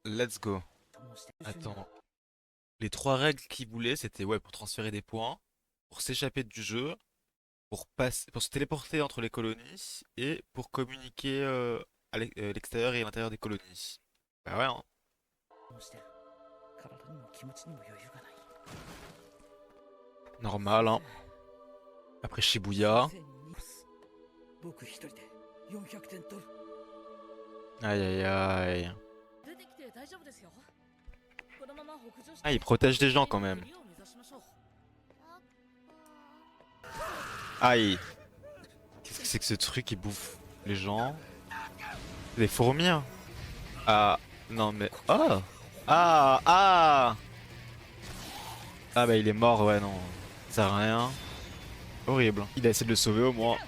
let's go. Attends. Les trois règles qu'il voulait, c'était ouais, pour transférer des points, pour s'échapper du jeu, pour se téléporter entre les colonies et pour communiquer à l'extérieur et à l'intérieur des colonies. Bah ouais, hein. Normal, hein. Après Shibuya. Aïe aïe aïe. Ah, il protège des gens quand même. Aïe. Qu'est-ce que c'est que ce truc qui bouffe les gens? Des fourmis, hein. Ah, non mais... Oh. Ah, ah. Ah bah il est mort, ouais, non. Ça sert à rien. Horrible. Il a essayé de le sauver au moins.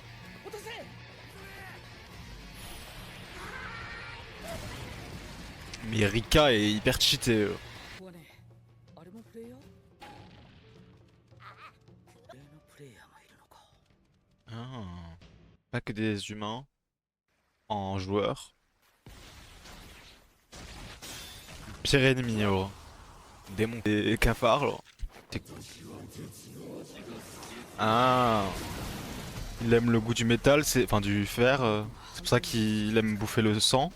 Mais Rika est hyper cheaté. Ah. Pas que des humains en joueur. Pire ennemi, oh. Démon et cafard, genre. Ah. Il aime le goût du métal, c'est enfin du fer. C'est pour ça qu'il aime bouffer le sang.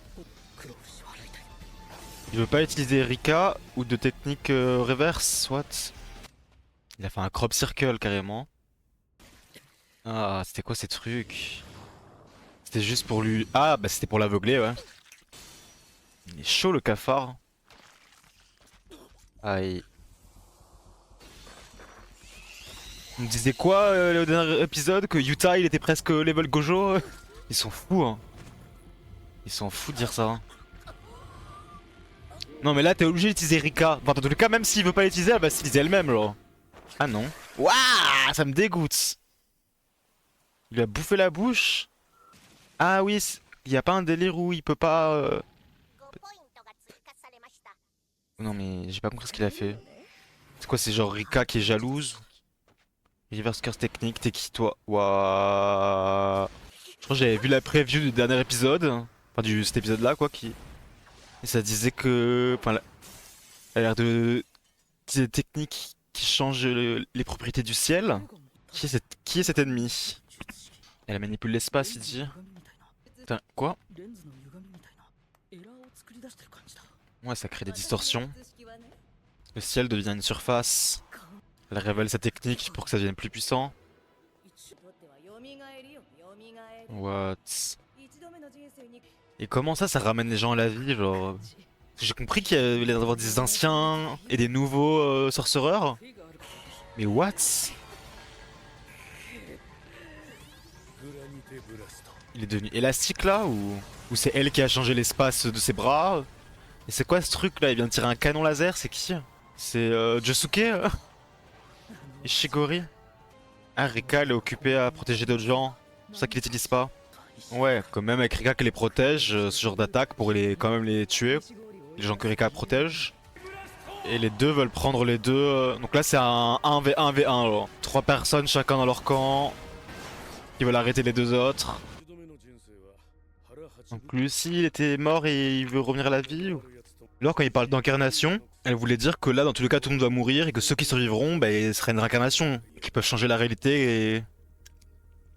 Il veut pas utiliser Rika ou de technique reverse, what? Il a fait un crop circle carrément. Ah, c'était quoi ces trucs? C'était juste pour lui... Ah, bah c'était pour l'aveugler, ouais. Il est chaud le cafard. Aïe. On me disait quoi le dernier épisode? Que Yuta il était presque level Gojo? Ils sont fous, hein. Ils sont fous de dire ça, hein. Non mais là t'es obligé d'utiliser Rika. Enfin dans tous les cas même s'il veut pas l'utiliser elle va s'utiliser elle-même genre. Ah non. Waouh, ça me dégoûte. Il lui a bouffé la bouche. Ah oui, il y a pas un délire où il peut pas... Non mais j'ai pas compris ce qu'il a fait. C'est quoi, c'est genre Rika qui est jalouse? Reverse curse technique, t'es qui toi? Waouh. Je crois que j'avais vu la preview du dernier épisode. Enfin cet épisode là quoi qui... Et ça disait que... Enfin, elle a l'air de... Des techniques qui changent les propriétés du ciel. Qui est cet ennemi? Elle manipule l'espace, il dit. Putain, quoi? Ouais, ça crée des distorsions. Le ciel devient une surface. Elle révèle sa technique pour que ça devienne plus puissant. What? Et comment ça ramène les gens à la vie, genre? J'ai compris qu'il y avait l'air d'avoir des anciens et des nouveaux sorcereurs. Mais what? Il est devenu élastique là ou c'est elle qui a changé l'espace de ses bras? Et c'est quoi ce truc là? Il vient de tirer un canon laser, c'est qui? C'est Josuke? Ishigori? Ah, Rika elle est occupée à protéger d'autres gens. C'est pour ça qu'il l'utilise pas. Ouais, quand même avec Rika qui les protège, ce genre d'attaque pour quand même les tuer. Les gens que Rika protège. Et les deux veulent prendre les deux. Donc là c'est un 1v1v1 alors. 3 personnes chacun dans leur camp. Qui veulent arrêter les deux autres. Donc lui aussi il était mort et il veut revenir à la vie Alors quand il parle d'incarnation, elle voulait dire que là dans tous les cas tout le monde va mourir et que ceux qui survivront bah ce serait une réincarnation. Qui peuvent changer la réalité et...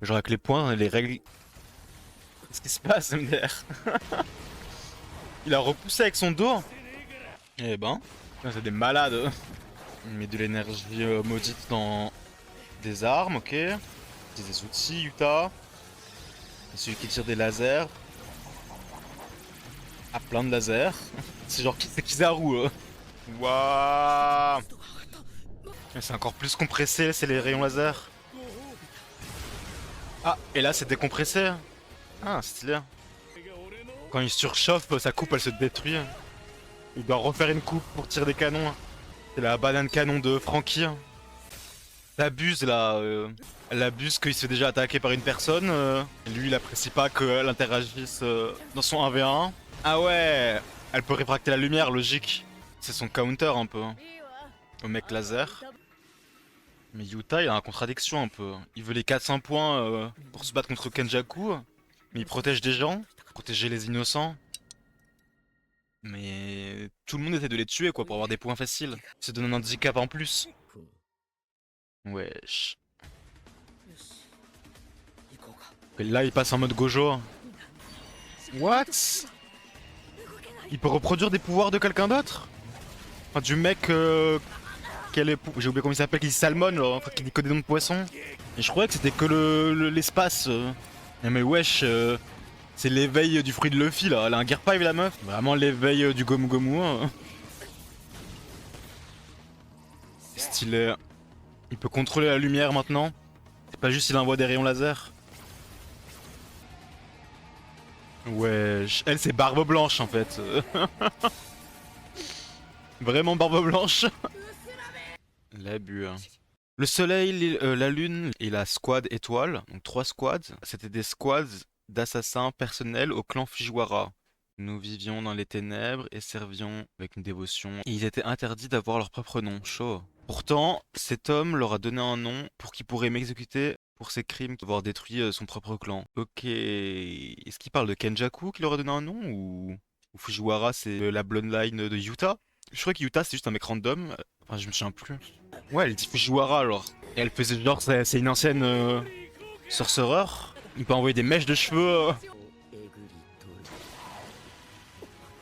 Genre avec les points, les règles... Qu'est-ce qui se passe MDR? Il a repoussé avec son dos. Eh ben, c'est des malades. Il met de l'énergie maudite dans des armes, ok. Des outils, Yuta. Et celui qui tire des lasers. Ah, plein de lasers. C'est genre c'est Kizaru. Waouh. C'est encore plus compressé, c'est les rayons laser. Ah, et là c'est décompressé. Ah, stylé. Quand il surchauffe, sa coupe elle se détruit. Il doit refaire une coupe pour tirer des canons. C'est la banane canon de Franky. Elle abuse là. Elle abuse qu'il se fait déjà attaquer par une personne. Et lui il apprécie pas qu'elle interagisse dans son 1v1. Ah ouais. Elle peut réfracter la lumière, logique. C'est son counter un peu. Au mec laser. Mais Yuta il a une contradiction un peu. Il veut les 400 points pour se battre contre Kenjaku. Mais il protège des gens. Protéger les innocents. Mais tout le monde essaie de les tuer quoi pour avoir des points faciles. Ils se donnent un handicap en plus. Wesh. Et là il passe en mode Gojo. What? Il peut reproduire des pouvoirs de quelqu'un d'autre? Enfin du mec j'ai oublié comment il s'appelle, qui dit Salmon, là, enfin qui dit que des noms de poissons. Et je croyais que c'était que l'espace. Mais wesh, c'est l'éveil du fruit de Luffy là, elle a un gear pipe la meuf. Vraiment l'éveil du Gomu Gomu. Hein. Stylé. Il peut contrôler la lumière maintenant. C'est pas juste il envoie des rayons laser. Wesh, elle c'est Barbe Blanche en fait. Vraiment Barbe Blanche. L'abus. Hein. Le soleil, la lune et la squad étoile, donc 3 squads, c'était des squads d'assassins personnels au clan Fujiwara. Nous vivions dans les ténèbres et servions avec une dévotion. Et ils étaient interdits d'avoir leur propre nom, chaud. Pourtant, cet homme leur a donné un nom pour qu'ils pourraient m'exécuter pour ses crimes d'avoir détruit son propre clan. Ok, est-ce qu'il parle de Kenjaku qui leur a donné un nom ou Fujiwara c'est la bloodline de Yuta? Je crois que Yuta c'est juste un mec random, enfin je me souviens plus. Ouais, elle dit Fujiwara alors. Et elle faisait genre, c'est une ancienne sorcereur. Il peut envoyer des mèches de cheveux.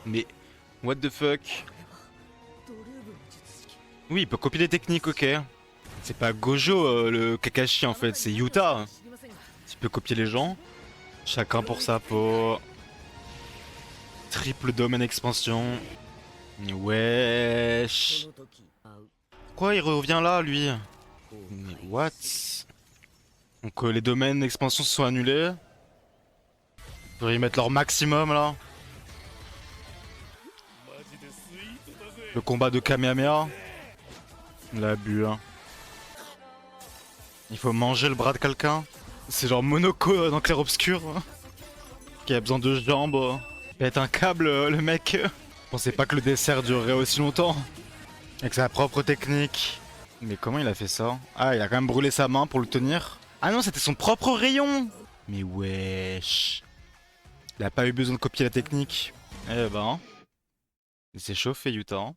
Mais, what the fuck? Oui, il peut copier des techniques, ok. C'est pas Gojo le Kakashi en fait, c'est Yuta. Il peut copier les gens. Chacun pour sa peau. Triple domaine expansion. Wesh. Pourquoi il revient là, lui? Mais what? Donc les domaines d'expansion se sont annulés. Ils devraient y mettre leur maximum là. Le combat de Kamehameha. L'abus. Hein. Il faut manger le bras de quelqu'un. C'est genre Monoko dans Clair Obscur. Hein. Qui a besoin de jambes. Pète un câble le mec. Je pensais pas que le dessert durerait aussi longtemps. Avec sa propre technique. Mais comment il a fait ça? Ah, il a quand même brûlé sa main pour le tenir. Ah non, c'était son propre rayon. Mais wesh. Il a pas eu besoin de copier la technique. Eh ben. Il s'est chauffé, Yuta. Hein.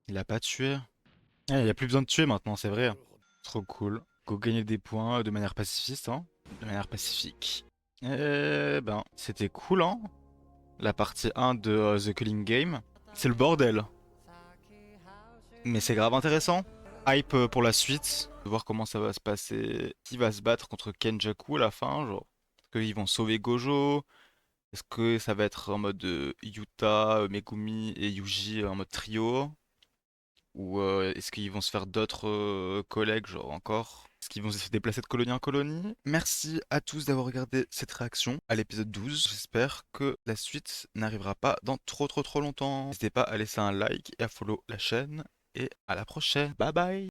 Il a pas tué. Eh, il a plus besoin de tuer maintenant, c'est vrai. Trop cool. Go gagner des points de manière pacifiste, hein. De manière pacifique. Eh ben, c'était cool, hein. La partie 1 de The Culling Game. C'est le bordel. Mais c'est grave intéressant. Hype pour la suite. De voir comment ça va se passer. Qui va se battre contre Kenjaku à la fin, genre. Est-ce qu'ils vont sauver Gojo? Est-ce que ça va être en mode Yuta, Megumi et Yuji en mode trio? Ou est-ce qu'ils vont se faire d'autres collègues, genre encore? Est-ce qu'ils vont se déplacer de colonie en colonie? Merci à tous d'avoir regardé cette réaction à l'épisode 12. J'espère que la suite n'arrivera pas dans trop longtemps. N'hésitez pas à laisser un like et à follow la chaîne. Et à la prochaine. Bye bye!